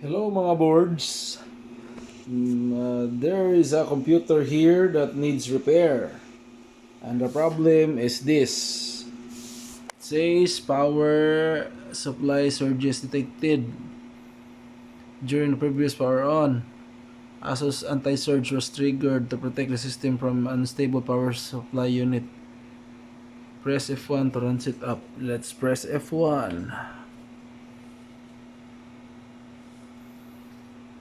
Hello mga boards. There is a computer here that needs repair. And the problem is this. It says power supply surges detected during the previous power on. Asus anti-surge was triggered to protect the system from unstable power supply unit. Press F1 to run it up. Let's press F1.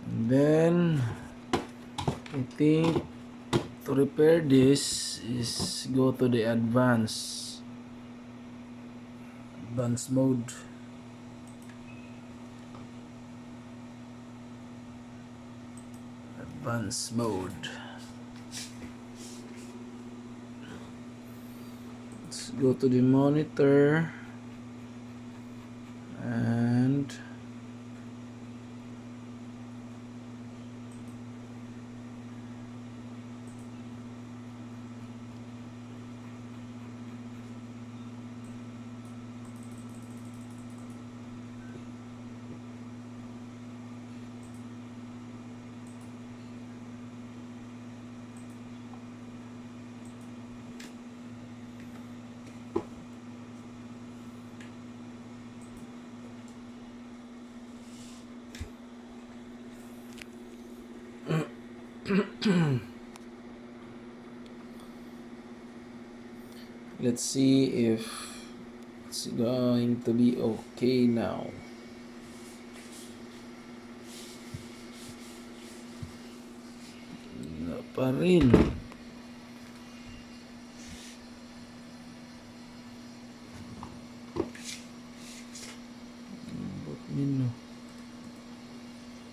And then I think to repair this is go to the advanced mode. Advanced mode. Let's go to the monitor and let's see if it's going to be okay now. Wala pa rin. Menu.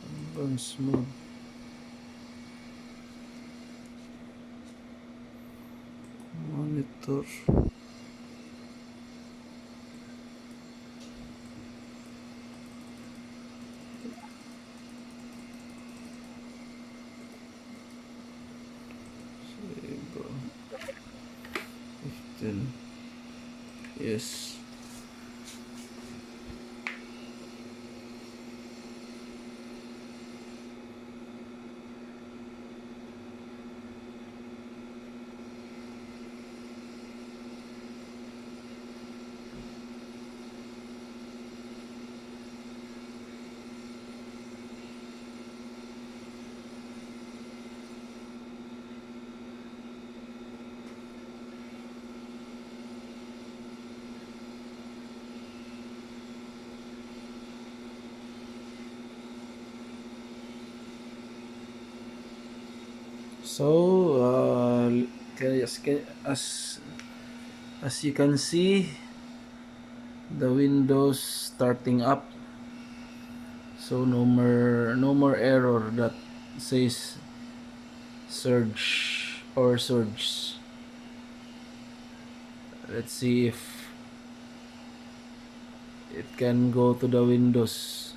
Advanced mode. Monitor. Save. 15. Yes. So as you can see, the windows starting up, so no more error that says surge or surge. Let's see if it can go to the windows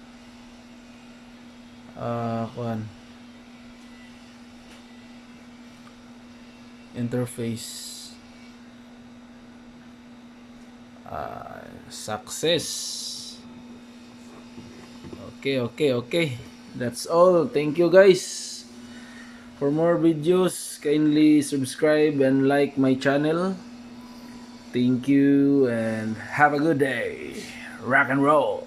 interface. Success. Okay, that's all. Thank you guys. For more videos, kindly subscribe and like my channel. Thank you and have a good day. Rock and roll.